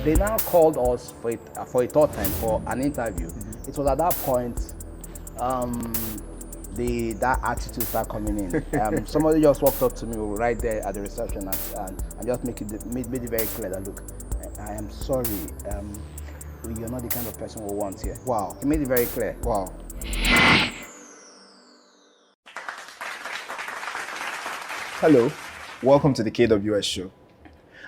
they now called us for a third time for an interview. It was at that point that attitude started coming in. Somebody just walked up to me right there at the reception and just made it very clear that, look, I am sorry, you're not the kind of person we want here. Wow. He made it very clear. Wow. Hello, welcome to the KWS Show.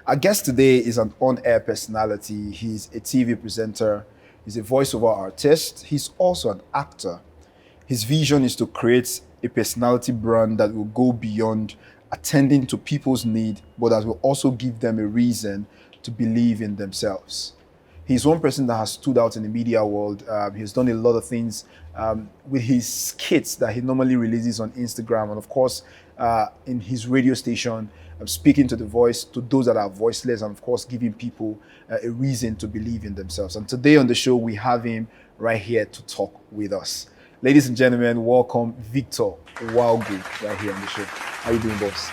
Our guest today is an on-air personality. He's a TV presenter. He's a voiceover artist. He's also an actor. His vision is to create a personality brand that will go beyond attending to people's need, but that will also give them a reason to believe in themselves. He's one person that has stood out in the media world. He's done a lot of things with his skits that he normally releases on Instagram, and of course, in his radio station, speaking to those that are voiceless, and of course, giving people a reason to believe in themselves. And today on the show, we have him right here to talk with us. Ladies and gentlemen, welcome Victor Nwaogu right here on the show. How are you doing, boss?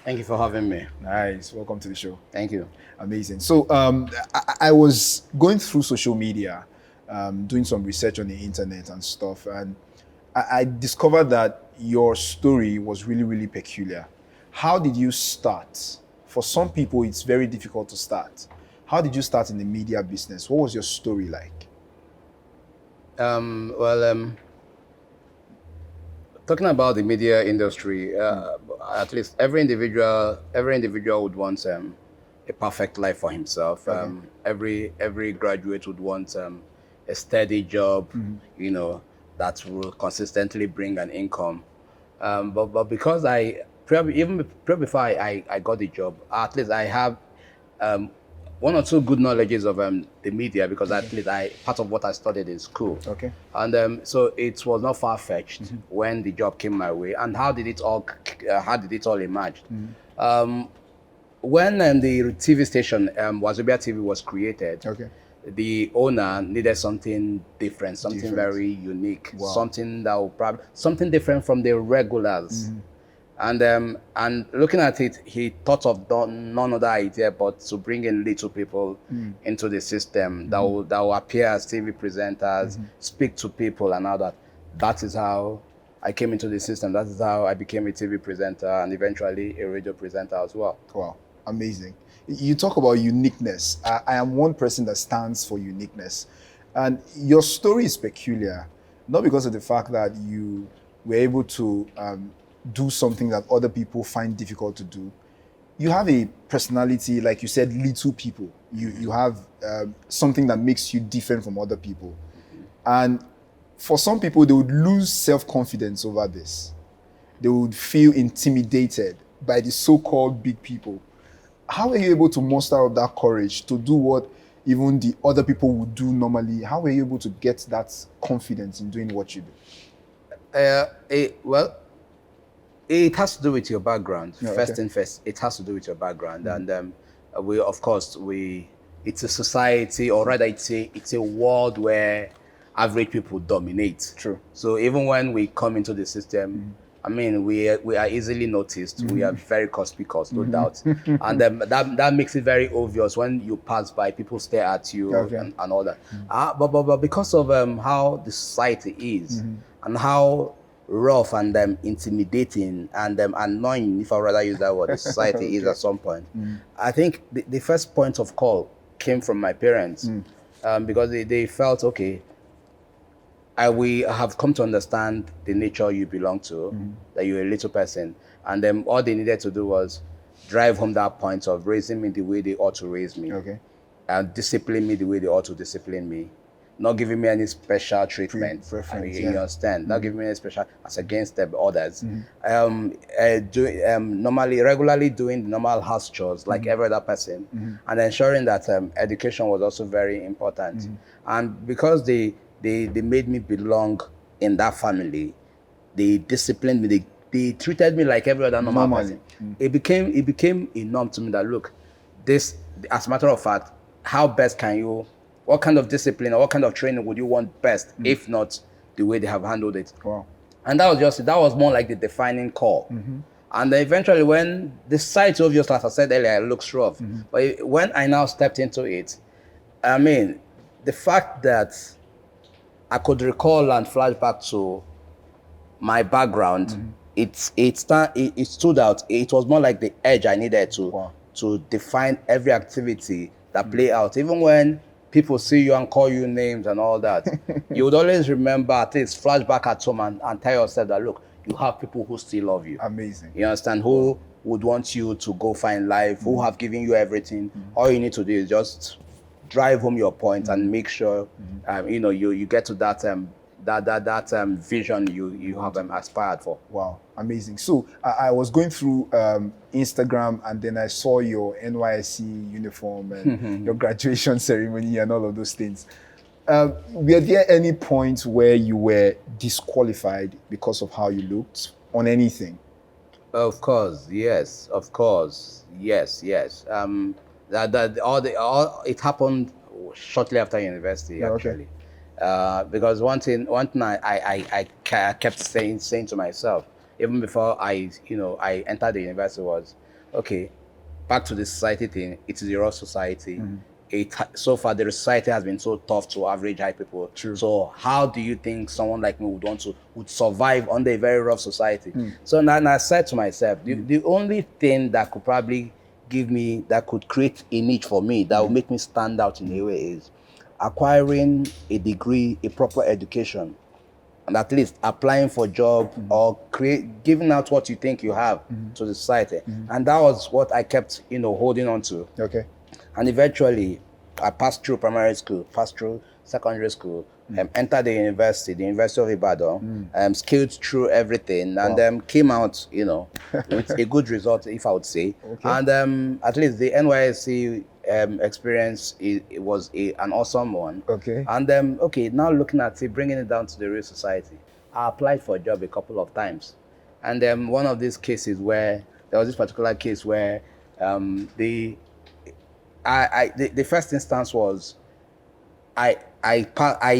Thank you for having me. Nice. Welcome to the show. Thank you. Amazing. So I was going through social media, doing some research on the internet and stuff, and I discovered that your story was really, really peculiar. How did you start? For some people, it's very difficult to start. How did you start in the media business? What was your story like? Talking about the media industry, at least every individual would want a perfect life for himself. Okay. Every graduate would want a steady job, that will consistently bring an income. But because even before I got the job, at least I have one or two good knowledges of the media, because at least part of what I studied in school. Okay. And so it was not far-fetched when the job came my way. And how did it all emerge? When the TV station Wazobia TV was created, Okay. the owner needed something different, something very unique, Wow. something that would probably something different from the regulars. And looking at it, he thought of none other idea but to bring in little people into the system that will appear as TV presenters, speak to people and all that. That is how I came into the system. That is how I became a TV presenter and eventually a radio presenter as well. Wow, amazing. You talk about uniqueness. I am one person that stands for uniqueness. And your story is peculiar, not because of the fact that you were able to do something that other people find difficult to do. You have a personality, like you said, little people. You have something that makes you different from other people. And for some people, they would lose self-confidence over this. They would feel intimidated by the so-called big people. How were you able to muster up that courage to do what even the other people would do normally? How were you able to get that confidence in doing what you do? It has to do with your background. Yeah, First okay. thing first, it has to do with your background. And it's a society, or rather it's a world where average people dominate. True. So even when we come into the system, I mean, we are easily noticed. We are very conspicuous, no doubt. And that makes it very obvious when you pass by, people stare at you and all that. But because of how the society is and how rough and intimidating and annoying, if I rather use that word, the society is at some point. I think the first point of call came from my parents, because they felt, okay, we have come to understand the nature you belong to, that you're a little person. And then all they needed to do was drive home that point of raising me the way they ought to raise me. Okay. And discipline me the way they ought to discipline me. Not giving me any special treatment. Preference, You understand? Not giving me any special as against the others. Regularly doing the normal house chores like every other person, and ensuring that education was also very important. And because they made me belong in that family, they disciplined me. They treated me like every other normal person. It became a norm to me that, look, this, as a matter of fact, how best can you? What kind of discipline or what kind of training would you want best, if not the way they have handled it? Wow. And that was more like the defining call. And then eventually when the site, obviously, as I said earlier, looks rough. But when I now stepped into it, I mean, the fact that I could recall and flash back to my background, it stood out. It was more like the edge I needed to define every activity that play out. Even when people see you and call you names and all that, you would always remember, at least flash back at home and tell yourself that, look, you have people who still love you. Amazing. You understand? Who would want you to go find life, who have given you everything. All you need to do is just drive home your point and make sure you know, you get to that vision you have aspired for. Wow, amazing. So I was going through Instagram, and then I saw your NYSC uniform and your graduation ceremony and all of those things. Were there any points where you were disqualified because of how you looked on anything? Of course, yes. Of course, yes. It happened shortly after university, actually. Okay. Because one thing I kept saying to myself, even before I entered the university, was, okay, back to the society thing. It is a rough society. So far, the society has been so tough to average high people. True. So how do you think someone like me would survive under a very rough society? So now I said to myself, the only thing that could probably that could create a niche for me, that would make me stand out in a way, is acquiring a degree, a proper education, and at least applying for a job or giving out what you think you have to the society. And that was what I kept, holding on to. Okay. And eventually, I passed through primary school, passed through secondary school, entered the University of Ibadan, scaled through everything, and came out, with a good result, if I would say. Okay. And at least the NYSC experience, it was an awesome one. Okay. And now looking at it, bringing it down to the real society, I applied for a job a couple of times. And one of these cases where, there was this particular case where the first instance was, I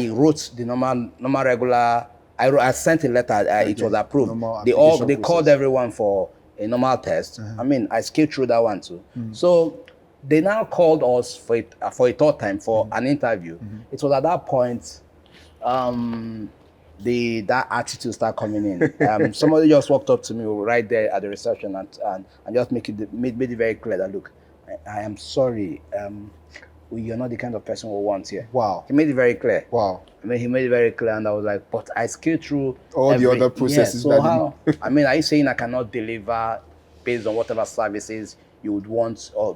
wrote the normal regular. I sent a letter. It was approved. They called everyone for a normal test. I mean, I scaled through that one too. So they now called us for a third time for an interview. It was at that point that attitude started coming in. Somebody just walked up to me right there at the reception and just made it very clear that, look, I am sorry. You're not the kind of person we want here. Wow. He made it very clear. Wow. I mean, he made it very clear, and I was like, but I scaled through all the other processes. Yeah, so how? I mean, are you saying I cannot deliver based on whatever services you would want, or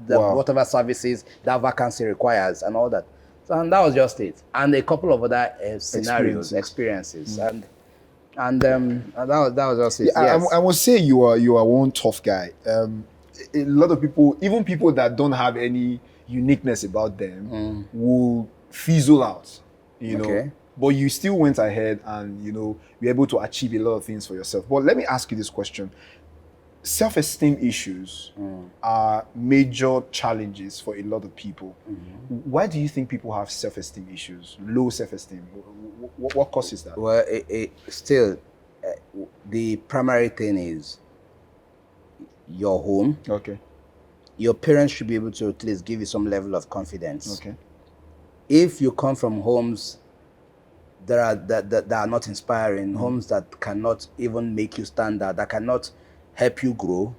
whatever services that vacancy requires, and all that? So, and that was just it. And a couple of other experiences. And that was just it. Yeah, yes. I must say you are one tough guy. A lot of people, even people that don't have any uniqueness about them, will fizzle out, know. But you still went ahead and, you're able to achieve a lot of things for yourself. But let me ask you this question. Self-esteem issues are major challenges for a lot of people. Why do you think people have self-esteem issues, low self-esteem? What causes that? Well, still, the primary thing is your home. Okay. Your parents should be able to at least give you some level of confidence. Okay. If you come from homes that are not inspiring, homes that cannot even make you stand out, that cannot help you grow,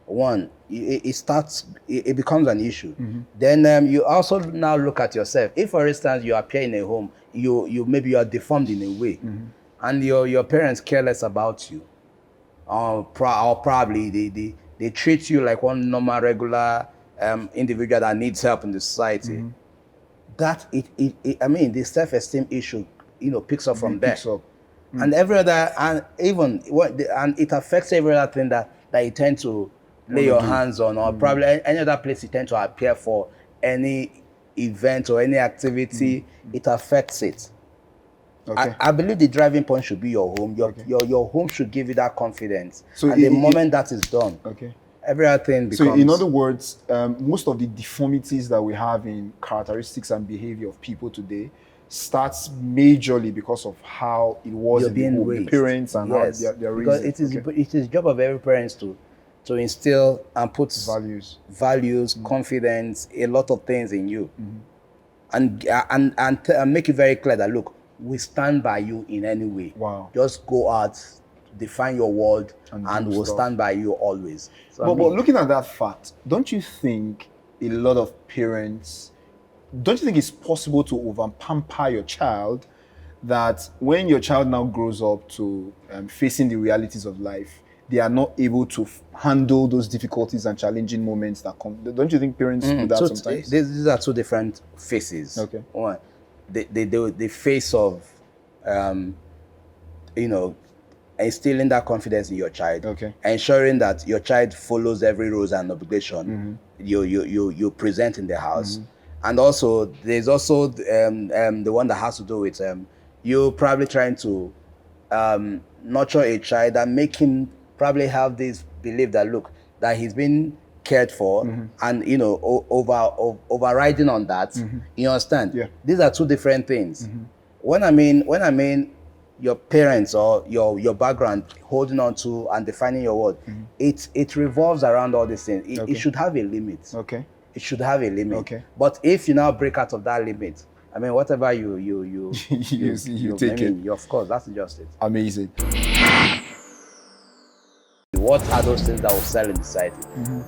one, it becomes an issue. Then you also now look at yourself. If, for instance, you appear in a home, maybe you are deformed in a way, and your parents care less about you, or probably they treat you like one normal, regular individual that needs help in the society. That the self-esteem issue, picks up from there. And every other, and it affects every other thing that you tend to lay your hands on, or probably any other place you tend to appear for, any event or any activity, it affects it. Okay. I believe the driving point should be your home. Your home should give you that confidence. So and the moment that is done, every other thing becomes... So in other words, most of the deformities that we have in characteristics and behavior of people today starts majorly because of how it was in the home, the parents and how they're raised. Because it is job of every parent to instill and put values, confidence, a lot of things in you, and make it very clear that look, we stand by you in any way. Wow. Just go out, define your world, and we'll stand by you always. So, but looking at that fact, don't you think a lot of parents, don't you think it's possible to over pamper your child, that when your child now grows up to facing the realities of life, they are not able to handle those difficulties and challenging moments that come? Don't you think parents do that sometimes? These are two different phases. Okay. One, the phase of, instilling that confidence in your child. Okay. Ensuring that your child follows every rules and obligation you present in the house. And also, there's also the one that has to do with you probably trying to nurture a child and make him probably have this belief that look, that he's been cared for, and overriding on that. You understand? Yeah. These are two different things. When I mean your parents or your background holding on to and defining your world, it revolves around all these things. It should have a limit. Okay. It should have a limit. Okay. But if you now break out of that limit, I mean, whatever you take it. Of course, that's just it. Amazing. What are those things that will sell in society?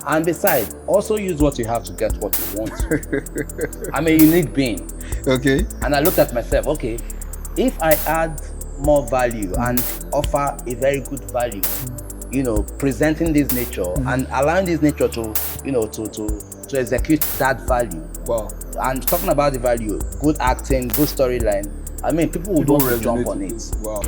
And besides, also use what you have to get what you want. I'm a unique being. Okay. And I looked at myself, okay, if I add more value and offer a very good value, presenting this nature and allowing this nature to execute that value. Wow. And talking about the value, good acting, good storyline, I mean, people will don't jump on it. Wow.